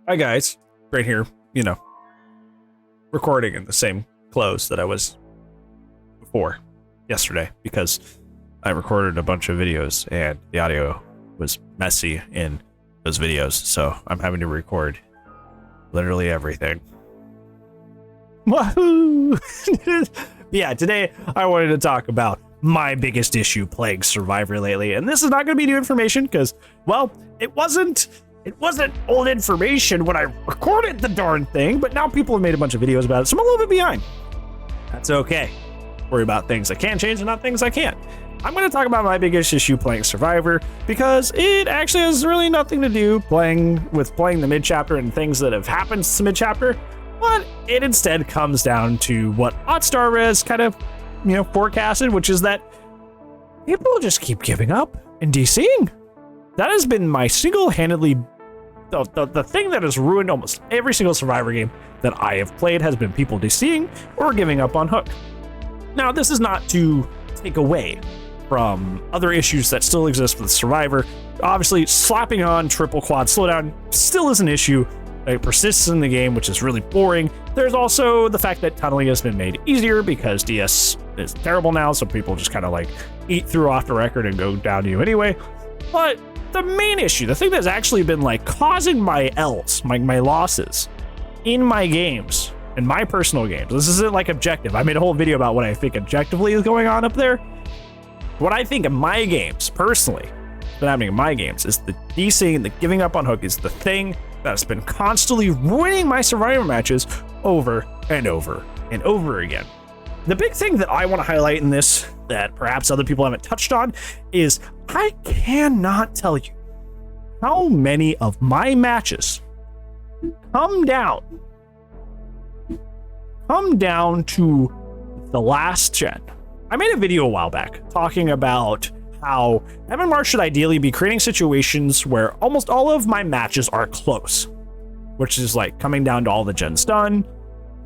Hi guys, right here, recording in the same clothes that I was before yesterday because I recorded a bunch of videos and the audio was messy in those videos, so I'm having to record literally everything. Wahoo! Yeah, today I wanted to talk about my biggest issue playing Survivor lately, and this is not going to be new information because, well, it wasn't old information when I recorded the darn thing, but now people have made a bunch of videos about it, so I'm a little bit behind. That's okay. Worry about things I can change and not things I can't. I'm going to talk about my biggest issue playing Survivor because it actually has really nothing to do with playing the mid-chapter and things that have happened since the mid-chapter, but it instead comes down to what ATTRIBUTION kind of, forecasted, which is that people just keep giving up and DCing. That has been my single-handedly the thing that has ruined almost every single Survivor game that I have played has been people DCing or giving up on Hook. Now, this is not to take away from other issues that still exist with Survivor. Obviously, slapping on triple quad slowdown still is an issue. It persists in the game, which is really boring. There's also the fact that tunneling has been made easier because DS is terrible now, so people just kind of like eat through off the record and go down to you anyway. But the main issue, the thing that's actually been like causing my L's, my losses in my games, in my personal games, this isn't like objective. I made a whole video about what I think objectively is going on up there. What I think in my games, personally, that's happening in my games is the DCing and the giving up on Hook is the thing that's been constantly ruining my Survivor matches over and over and over again. The big thing that I want to highlight in this that perhaps other people haven't touched on is I cannot tell you how many of my matches come down to the last gen. I made a video a while back talking about how MMR should ideally be creating situations where almost all of my matches are close, which is like coming down to all the gens done,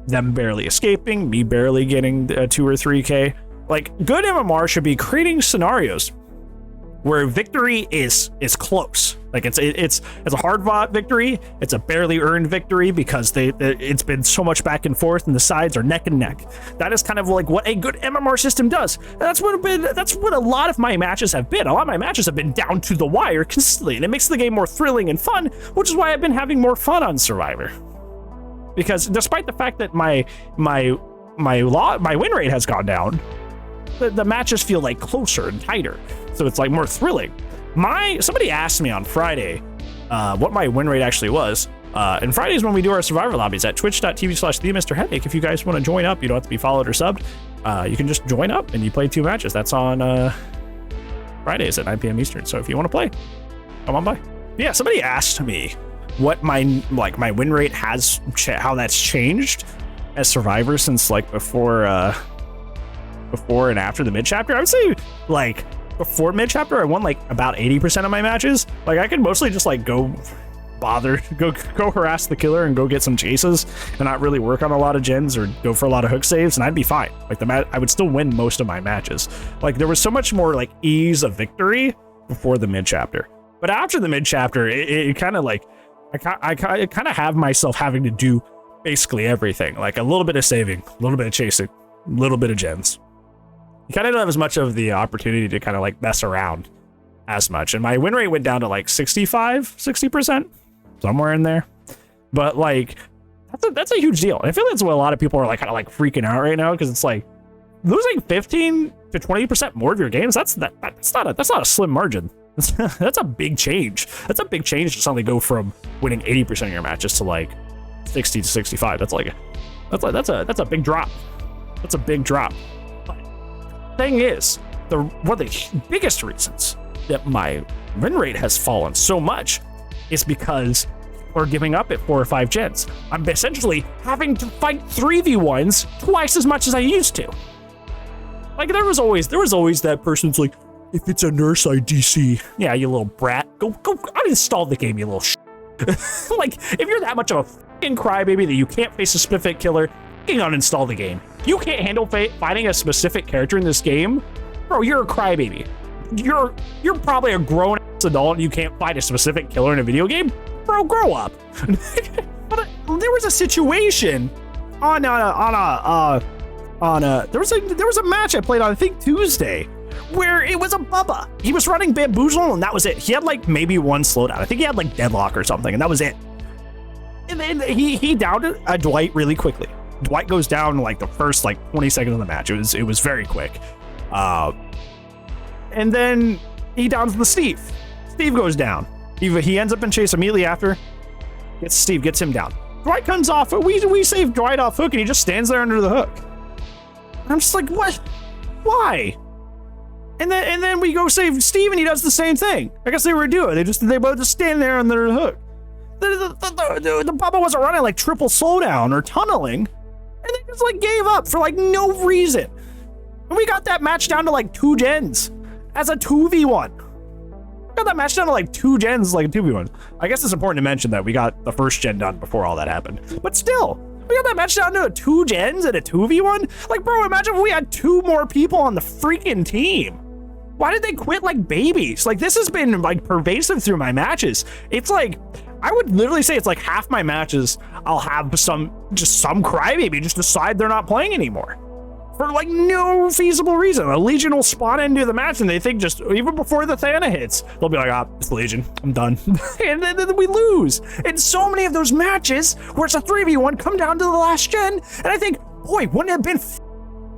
them barely escaping, me barely getting 2 or 3K. Like, good MMR should be creating scenarios where victory is close. Like it's a hard fought victory. It's a barely earned victory because it's been so much back and forth and the sides are neck and neck. That is kind of like what a good MMR system does. And that's what a lot of my matches have been. A lot of my matches have been down to the wire consistently, and it makes the game more thrilling and fun, which is why I've been having more fun on Survivor. Because despite the fact that my win rate has gone down, the matches feel like closer and tighter, so it's like more thrilling. Somebody asked me on Friday what my win rate actually was, and Fridays when we do our Survivor lobbies at twitch.tv/TheMrHeadache. If you guys want to join up, you don't have to be followed or subbed. You can just join up and you play 2 matches. That's on Fridays at 9 p.m. Eastern. So if you want to play, come on by. Yeah, somebody asked me what my win rate has, how that's changed as Survivor since like before and after the mid chapter. I would say like before mid chapter, I won like about 80% of my matches. Like I could mostly just like go harass the killer and go get some chases and not really work on a lot of gens or go for a lot of hook saves, and I'd be fine. Like I would still win most of my matches. Like there was so much more like ease of victory before the mid chapter, but after the mid chapter, it kind of like I kind of have myself having to do basically everything. Like a little bit of saving, a little bit of chasing, a little bit of gens. You kind of don't have as much of the opportunity to kind of like mess around as much. And my win rate went down to like 60%, somewhere in there. But like, that's a huge deal. I feel that's what a lot of people are like kind of like freaking out right now, because it's like losing 15 to 20% more of your games. That's not a slim margin. That's a big change. That's a big change to suddenly go from winning 80% of your matches to like 60 to 65. That's a big drop. That's a big drop. Thing is, one of the biggest reasons that my win rate has fallen so much is because we're giving up at 4 or 5 gens. I'm essentially having to fight 3v1s twice as much as I used to. Like there was always that person who's like, if it's a nurse, I DC. Yeah, you little brat. Go uninstall the game, you little Like, if you're that much of a fucking crybaby that you can't face a specific killer, uninstall the game. You can't handle fighting a specific character in this game? Bro, you're a crybaby. You're probably a grown-ass adult and you can't fight a specific killer in a video game? bro, grow up. But there was a situation there was a match I played on, I think Tuesday, where it was a Bubba. He was running Bamboozle and that was it. He had like maybe one slowdown. I think he had like Deadlock or something, and that was it. And then he downed a Dwight really quickly. Dwight goes down in like the first like 20 seconds of the match. It was very quick. And then he downs the Steve. Steve goes down. He ends up in chase immediately after. Steve gets him down. Dwight comes off. We save Dwight off hook, and he just stands there under the hook. I'm just like, what? Why? And then we go save Steve, and he does the same thing. I guess they were doing. They both just stand there under the hook. The Bubba wasn't running like triple slowdown or tunneling, and they just like gave up for like no reason. And we got that match down to like 2 gens as a 2v1. Got that match down to like 2 gens, like a 2v1. I guess it's important to mention that we got the first gen done before all that happened. But still, we got that match down to 2 gens and a 2v1. Like, bro, imagine if we had 2 more people on the freaking team. Why did they quit like babies? Like, this has been like pervasive through my matches. It's like, I would literally say it's like half my matches, I'll have some crybaby just decide they're not playing anymore. For like no feasible reason. A Legion will spawn into the match and they think just even before the Thana hits, they'll be like, ah, it's Legion, I'm done. And then we lose. And so many of those matches where it's a 3v1 come down to the last gen. And I think, boy, wouldn't it have been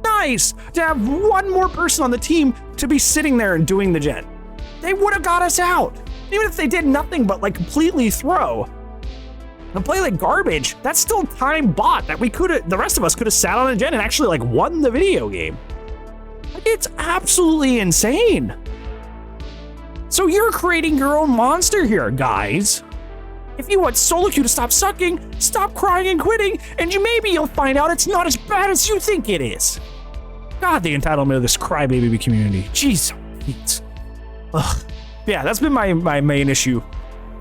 nice to have one more person on the team to be sitting there and doing the gen? They would have got us out. Even if they did nothing but like completely throw and play like garbage, that's still time bought that the rest of us could have sat on a gen and actually like won the video game. Like, it's absolutely insane. So you're creating your own monster here, guys. If you want solo queue to stop sucking, stop crying and quitting, and maybe you'll find out it's not as bad as you think it is. God, the entitlement of this crybaby community. Jeez, ugh. Yeah, that's been my main issue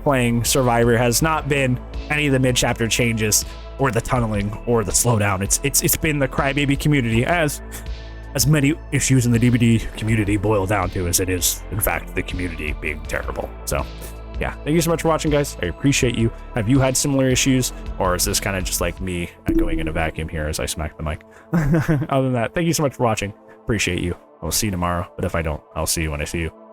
playing Survivor. Has not been any of the mid-chapter changes or the tunneling or the slowdown. It's been the crybaby community, as many issues in the DBD community boil down to as it is, in fact, the community being terrible. So yeah, thank you so much for watching, guys. I appreciate you. Have you had similar issues, or is this kind of just like me going in a vacuum here as I smack the mic? Other than that, thank you so much for watching. Appreciate you. I will see you tomorrow, but if I don't, I'll see you when I see you.